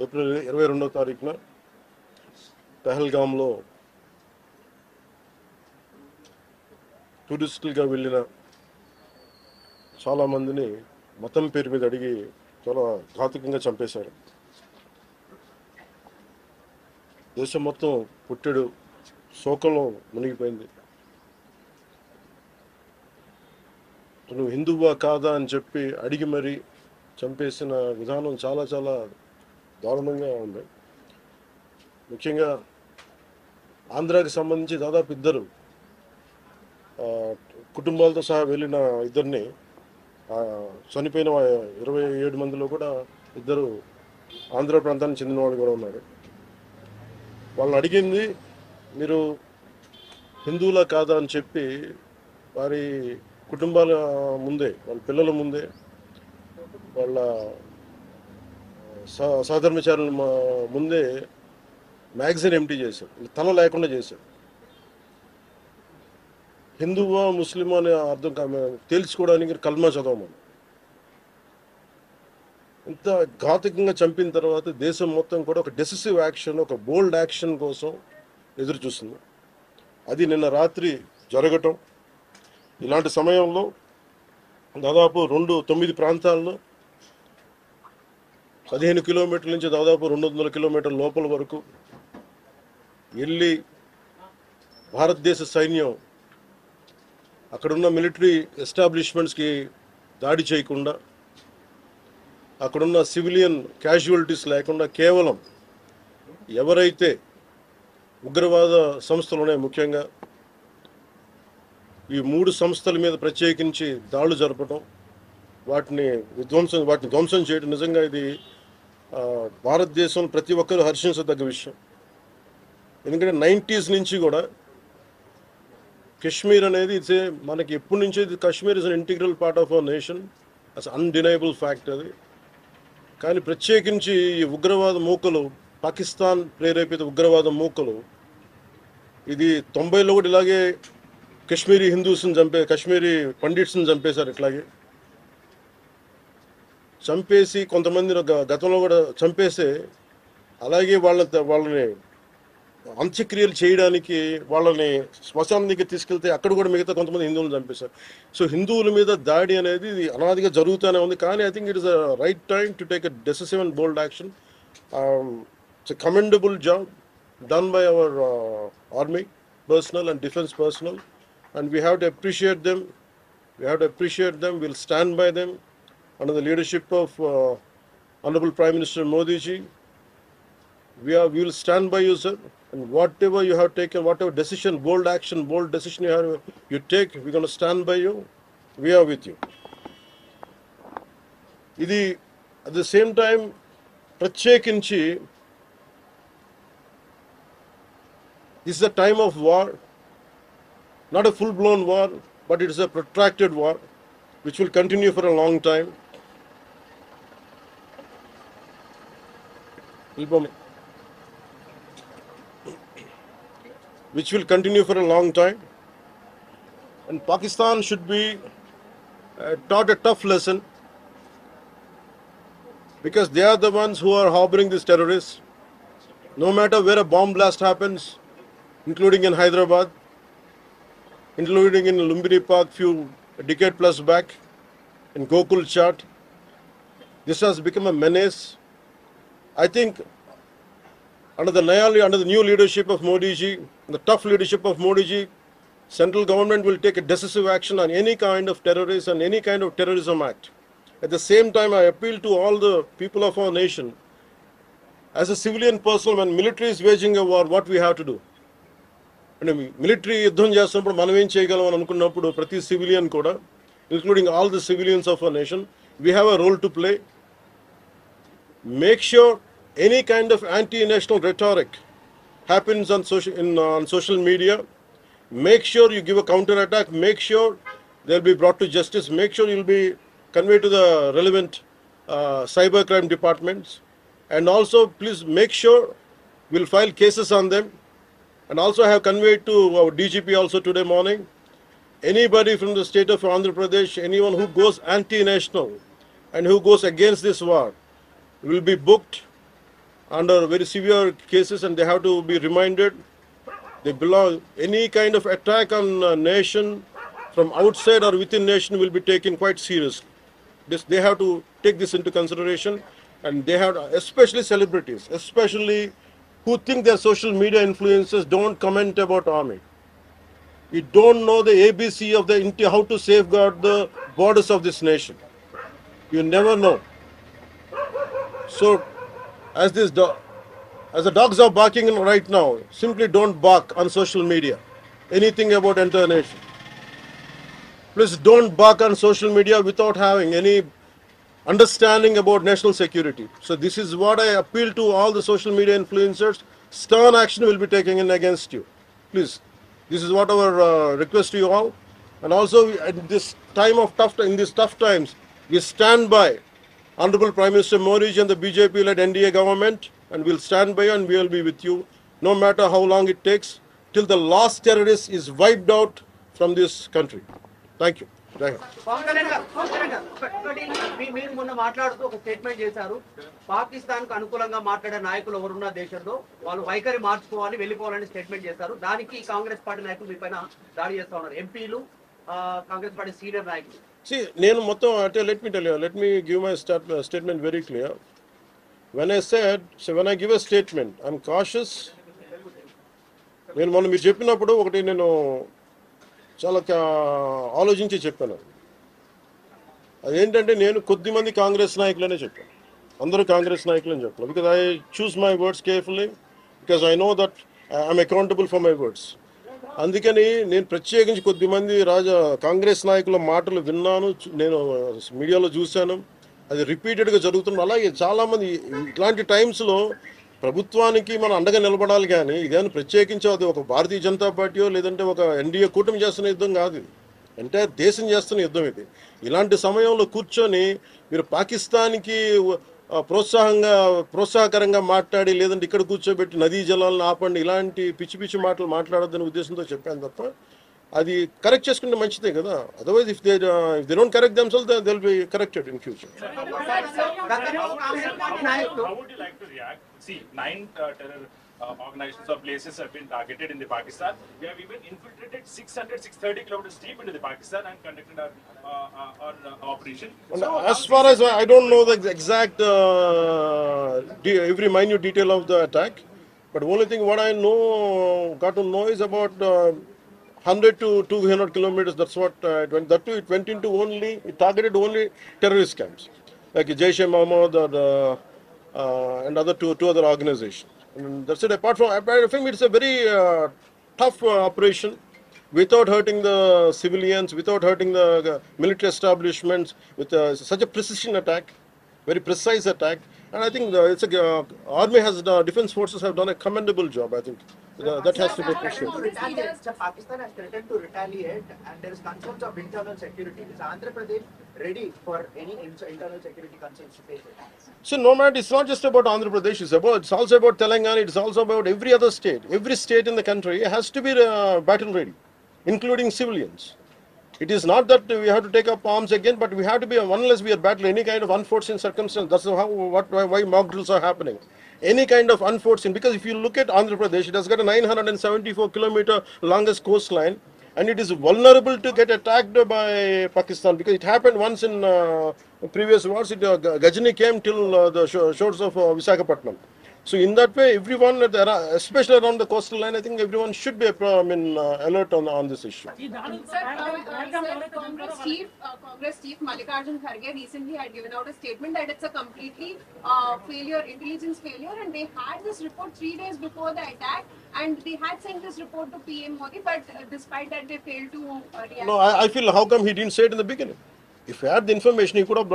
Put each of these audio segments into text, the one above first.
April 22వ తారీఖున పహల్గామ్లో టూరిస్టులుగా వెళ్ళిన చాలామందిని మతం పేరు మీద అడిగి చాలా ఘాతుకంగా చంపేశారు. దేశం మొత్తం పుట్టెడు శోకంలో మునిగిపోయింది. నువ్వు హిందువా కాదా అని చెప్పి అడిగి మరీ చంపేసిన విధానం చాలా చాలా దారుణంగా ఉంది. ముఖ్యంగా ఆంధ్రాకి సంబంధించి దాదాపు ఇద్దరు కుటుంబాలతో సహా వెళ్ళిన ఇద్దరిని చనిపోయిన 27 మందిలో కూడా ఇద్దరు ఆంధ్ర ప్రాంతానికి చెందిన వాళ్ళు కూడా ఉన్నారు. వాళ్ళని అడిగింది మీరు హిందువులా కాదా అని చెప్పి వారి కుటుంబాల ముందే, వాళ్ళ పిల్లల ముందే, వాళ్ళ సహధర్మచారుల ముందే మ్యాగజైన్ ఎంటీ చేశారు, తల లేకుండా చేశారు. హిందువా ముస్లిం అనే అర్థం తేల్చుకోవడానికి కల్మా చదవమని. ఇంత ఘాతుకంగా చంపిన తర్వాత దేశం మొత్తం కూడా ఒక డెసిసివ్ యాక్షన్, ఒక బోల్డ్ యాక్షన్ కోసం ఎదురు చూస్తుంది. అది నిన్న రాత్రి జరగటం. ఇలాంటి సమయంలో దాదాపు 9 ప్రాంతాల్లో 15 కిలోమీటర్ల నుంచి దాదాపు 200 కిలోమీటర్ల లోపల వరకు వెళ్ళి భారతదేశ సైన్యం అక్కడున్న మిలిటరీ ఎస్టాబ్లిష్మెంట్స్కి దాడి చేయకుండా, అక్కడున్న సివిలియన్ క్యాజువాలిటీస్ లేకుండా కేవలం ఎవరైతే ఉగ్రవాద సంస్థలు ఉన్నాయో, ముఖ్యంగా ఈ 3 సంస్థల మీద ప్రత్యేకించి దాడులు జరపడం, వాటిని ధ్వంసం చేయడం నిజంగా ఇది భారతదేశంలో ప్రతి ఒక్కరూ హర్షించదగ్గ విషయం. ఎందుకంటే 90s నుంచి కూడా కశ్మీర్ అనేది మనకి ఎప్పటి నుంచో Kashmir is an integral part of our nation, as undeniable fact అది. కానీ ప్రత్యేకించి ఈ ఉగ్రవాద మూకలు, పాకిస్తాన్ ప్రేరేపిత ఉగ్రవాద మూకలు, ఇది 90లో కూడా ఇలాగే కశ్మీరీ హిందూస్ని కశ్మీరీ పండిట్స్ని చంపేశారు. ఇట్లాగే చంపేసి కొంతమంది గతంలో కూడా చంపేసే, అలాగే వాళ్ళని అంత్యక్రియలు చేయడానికి వాళ్ళని శ్మశానం దగ్గర తీసుకెళ్తే అక్కడ కూడా మిగతా కొంతమంది హిందువులను చంపేశారు. సో హిందువుల మీద దాడి అనేది ఇది అనాదిగా జరుగుతూనే ఉంది. కానీ I think it is a right time to take a decisive and bold action. It's a commendable job done by our army personnel and defense personnel, and we have to appreciate them. We'll stand by them under the leadership of Honorable Prime Minister Modi ji. We will stand by you, sir, and whatever you have taken, whatever decision, bold action, bold decision you take, we're going to stand by you. We are with you. Idi at the same time ప్రత్యేకించి this is a time of war, not a full-blown war, but it is a protracted war which will continue for a long time. And Pakistan should be taught a tough lesson, because they are the ones who are harboring these terrorists. No matter where a bomb blast happens, including in Hyderabad, including in Lumbini Park a decade plus back, in Gokul Chat, this has become a menace. I think under the new leadership of Modi ji, the tough leadership of Modi ji, central government will take a decisive action on any kind of terrorism and any kind of terrorism act. At the same time, I appeal to all the people of our nation, as a civilian person, when military is waging a war, what we have to do? అంటే military యుద్ధం చేస్తున్నప్పుడు మనం ఏం చేయగలం అని అనుకున్నప్పుడు ప్రతి civilian కూడా, including all the civilians of our nation, we have a role to play. Make sure any kind of anti-national rhetoric happens on social media. Make sure you give a counter attack. Make sure they'll be brought to justice. Make sure you'll be conveyed to the relevant cybercrime departments. And also, please make sure we'll file cases on them. And also I have conveyed to our DGP also today morning, anybody from the state of Andhra Pradesh, anyone who goes anti-national and who goes against this war will be booked under very severe cases, and they have to be reminded. They belong. Any kind of attack on a nation from outside or within nation will be taken quite seriously. They have to take this into consideration, and they have, especially celebrities, especially who think they're social media influencers, don't comment about army. You don't know the ABC of the how to safeguard the borders of this nation. You never know. So, as this as the dogs are barking right now, simply don't bark on social media. Anything about entire nation. Please don't bark on social media without having any understanding about national security. So this is what I appeal to all the social media influencers. Stern action will be taken in against you. Please, this is what our request to you all. And also at this time of in these tough times, we stand by Honorable Prime Minister Modi and the BJP-led NDA government, and we'll stand by you and we will be with you, no matter how long it takes, till the last terrorist is wiped out from this country. Thank you. Jai Hind. మీరు మొన్న మాట్లాడుతూ ఒక statement చేశారు, పాకిస్తాన్ కు అనుకూలంగా మాట్లాడే నాయకులు ఎవరున్న దేశంలో వాళ్ళు వైఖరి మార్చుకోవాలి, వెళ్ళిపోవాలని స్టేట్మెంట్ చేశారు. దానికి కాంగ్రెస్ పార్టీ నాయకులు మీ పైన దాడి చేస్తా ఉన్నారు, ఎంపీలు, కాంగ్రెస్ పార్టీ సీనియర్ నాయకులు. See, నేను మొత్తం అంటే let me give my statement very clear. When I give a statement, I'm cautious. నేను మొన్న మీరు చెప్పినప్పుడు ఒకటి నేను చాలా ఆలోచించి చెప్పాను. అదేంటంటే నేను కొద్దిమంది కాంగ్రెస్ నాయకులనే చెప్పాను, అందరూ కాంగ్రెస్ నాయకులని చెప్పాను. Because I choose my words carefully, because I know that I'm accountable for my words. అందుకని నేను ప్రత్యేకించి కొద్దిమంది కాంగ్రెస్ నాయకుల మాటలు విన్నాను, నేను మీడియాలో చూశాను, అది రిపీటెడ్గా జరుగుతుంది. అలాగే చాలామంది ఇట్లాంటి టైమ్స్లో ప్రభుత్వానికి మనం అండగా నిలబడాలి, కానీ ఇదేమైనా ప్రత్యేకించి అది ఒక భారతీయ జనతా పార్టీయో లేదంటే ఒక ఎన్డీఏ కూటమి చేస్తున్న యుద్ధం కాదు, ఇది ఎంటైర్ దేశం చేస్తున్న యుద్ధం ఇది. ఇలాంటి సమయంలో కూర్చొని మీరు పాకిస్తాన్కి ప్రోత్సాహకరంగా మాట్లాడి లేదంటే ఇక్కడ కూర్చోబెట్టి నదీ జలాలను ఆపండి, ఇలాంటి పిచ్చి పిచ్చి మాటలు మాట్లాడొద్దనే ఉద్దేశంతో చెప్పాను తప్ప, అది కరెక్ట్ చేసుకుంటే మంచిదే కదా. Otherwise if they don't correct themselves they will be corrected in future. How would you like to react? See, 9 terror organizations or places have been targeted in the Pakistan. We have even infiltrated 630 kilometers deep into the Pakistan and conducted our operation. So, as far as I don't know the exact every minute detail of the attack, but only thing what I got to know is about 100 to 200 kilometers. That's what it went. That too, it targeted only terrorist camps like Jaish-e-Mohammed and other two other organizations. And that's it. Apart from it's a very tough operation, without hurting the civilians, without hurting the military establishments, with such a precision attack, very precise attack. And I think army defense forces have done a commendable job. I think that has to be appreciated. Pakistan has threatened to retaliate, and there is concerns of internal security. Is Andhra Pradesh ready for any internal security concerns to face it? So no matter, it's not just about Andhra Pradesh. It's also about Telangana. It's also about every other state. Every state in the country has to be battle ready, including civilians. It is not that we have to take up arms again, but we have to be, unless we are battling any kind of unforeseen circumstance. That's why mock drills are happening. Any kind of unforeseen, because if you look at Andhra Pradesh, it has got a 974-kilometer longest coastline, and it is vulnerable to get attacked by Pakistan, because it happened once in previous wars. Ghajini came till the shores of Visakhapatnam. So in that way, everyone, especially around the coastal line, I think everyone should be alert on this issue. Congress Chief Mallikarjun Kharge recently had given out a statement that it's a completely intelligence failure, and they had this report 3 days before the attack, and they had sent this report to PM Modi, but despite that, they failed to react. No, I feel, how come he didn't say it in the beginning? If he had the information, he could have,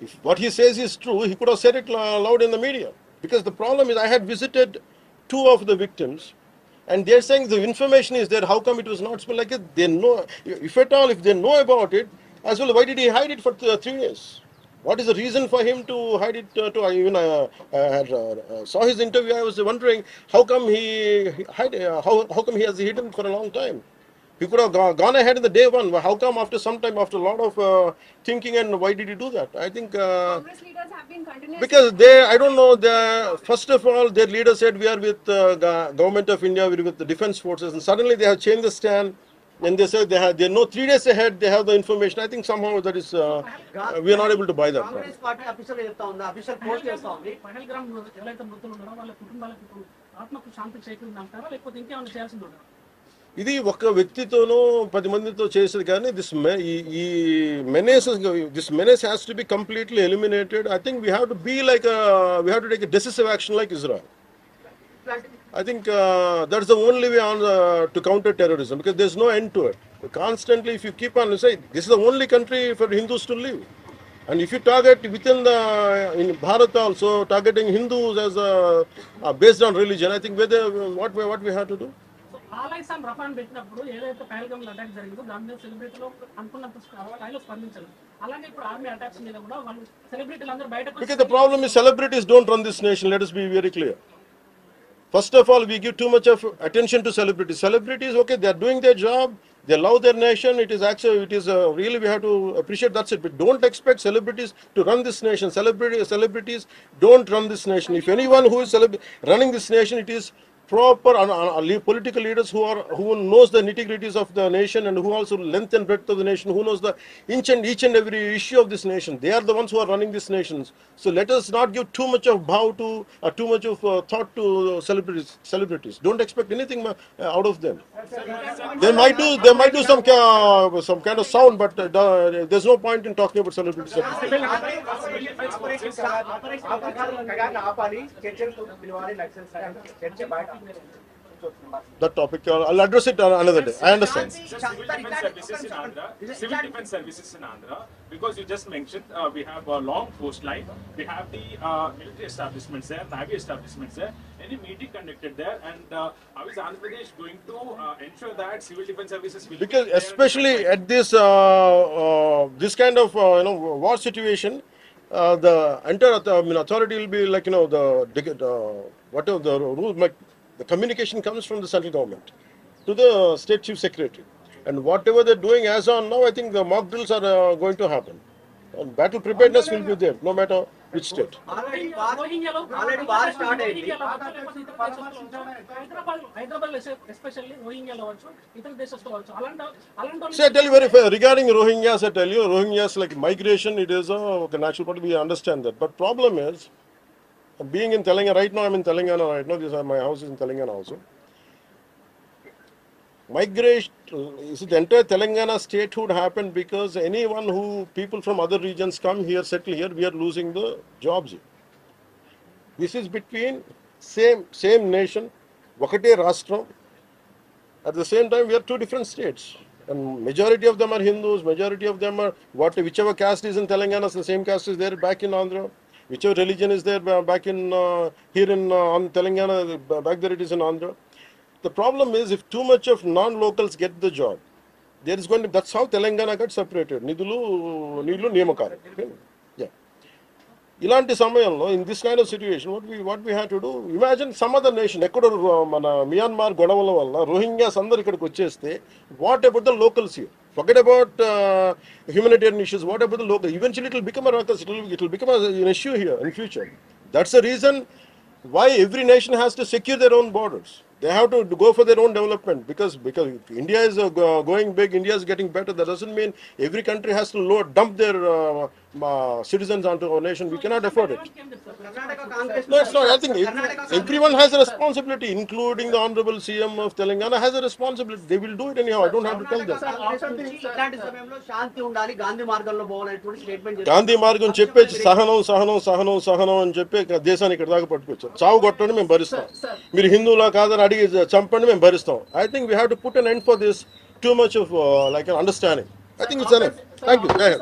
if what he says is true, he could have said it loud in the media. Because the problem is, I had visited 2 of the victims, and they're saying the information is there. How come it was not spelled like it? They know, if at all, if they know about it, as well, why did he hide it for 3 years? What is the reason for him to hide it? Saw his interview. I was wondering how come he hid. How come he has hidden for a long time? He could have gone ahead in the day one. How come after some time, after a lot of thinking, and why did he do that? I think Congress leaders have been continuously. because they, I don't know, first of all, their leader said we are with government of India, we are with the defense forces, and suddenly they have changed the stand. And they said they know 3 days ahead they have the information. I think somehow that is we are not able to buy that. Congress party official చెప్తా ఉంది, official post చేస్తా ఉంది. పహల్గామ్ ఎవరైతే మృతులు ఉన్నారో వాళ్ళ కుటుంబాలకు ఇప్పుడు ఆత్మకు శాంతి చేకూరింది అంటారా లేకపోతే ఇంకేమైనా చేయాల్సింది ఉందా? ఇది ఒక వ్యక్తితోనో 10 మందితో చేసేది కానీ ఈ menace has to be completely eliminated. I think we have to be like we have to take a decisive action like Israel. I think that's the only way on to counter terrorism, because there's no end to it. Constantly, if you keep on saying this is the only country for Hindus to live, and if you target within in Bharat also targeting Hindus as based on religion, I think what we have to do. ఆలైసాన్ రఫాన్ పెట్టినప్పుడు ఏదైతే Pahalgam attack జరిగిందో దాని మీద సెలబ్రిటీలో అనుకున్నంత స్థాయిలో స్పందించారు. అలాగే ఇప్పుడు ఆర్మీ అటాక్స్ మీద కూడా వాళ్ళు సెలబ్రిటీలు అందరూ బయటకు Because the problem is celebrities don't run this nation. Let us be very clear. First of all, we give too much of attention to celebrities. Celebrities, okay, they are doing their job. They love their nation. It is actually, really we have to appreciate. That's it. But don't expect celebrities to run this nation. Celebrities don't run this nation. If anyone who is running this nation, it is proper political leaders who knows the nitty-gritties of the nation, and who also length and breadth of the nation, who knows the each and every issue of this nation. They are the ones who are running this nations. So let us not give too much of too much of thought to celebrities. Don't expect anything out of them. They might do some kind of sound, but there's no point in talking about celebrities. ఆపాలి, చర్చలు పిలవాలి, నక్సల్స్ చర్చ బయట. That topic, I'll address it another day. I understand. Civil defense services in Andhra, because you just mentioned we have a long coastline, we have the military establishments there, navy establishments there. Any meeting conducted there, and how is Andhra Pradesh going to ensure that civil defense services will Because be there especially at this kind of war situation, the entire authority will be like whatever the rules. The communication comes from the central government to the state chief secretary, and whatever they're doing as on now, I think the mock drills are going to happen. And battle preparedness will be there, no matter which state. Already war start అయింది. Hyderabad especially రోహింగ్యాలో అవ్వచ్చు, ఇతర దేశస్తులు అవ్వచ్చు, అలాంటి So I tell you very fair regarding Rohingyas. I tell you, Rohingyas, like migration, it is a natural part. We understand that, but problem is, being in Telangana right now, I'm in Telangana right now. My house is in Telangana also. Migration, the entire Telangana statehood happened because people from other regions come here, settle here, we are losing the jobs here. This is between same nation, Vakate Rashtra. At the same time, we are two different states. And majority of them are Hindus, majority of them are whichever caste is in Telangana, the same caste is there back in Andhra. Whichever religion is there back in here in on Telangana, back there it is in Andhra. The problem is, if too much of non-locals get the job, there is going to. That's how Telangana got separated. Nidulu Niyamakalu. Yeah. Ilanti samayamlo, in this kind of situation, what we have to do? Imagine some other nation, Ecuador, Myanmar, Godavala valla, Rohingyas andaru ikkadiki vacheste. What about the locals here? Forget about humanitarian issues. What about the local? Eventually, it will become a ruckus. It will become an issue here in future. That's the reason why every nation has to secure their own borders. They have to go for their own development, because India is going big. India is getting better. That doesn't mean every country has to dump their citizens onto our nation. We cannot afford it. Karnataka Congress No, it's not. I think everyone has a responsibility, including the Honorable CM of Telangana has a responsibility. They will do it anyhow. I don't have to tell them. ఇట్లాంటి సమయంలో శాంతి ఉండాలి, గాంధీ మార్గంలో పోవాలనేటువంటి statement Gandhi మార్గం చెప్పేసి సహనం అని చెప్పి దేశాన్ని ఇక్కడ దాకా పట్టుకొచ్చారు. చావు కొట్టండి మేము భరిస్తాం, మీరు హిందువులా కాదని అడిగి చంపండి మేము భరిస్తాం. I think we have to put an end for this too much of like an understanding. I think it's enough. Thank you. Go ahead.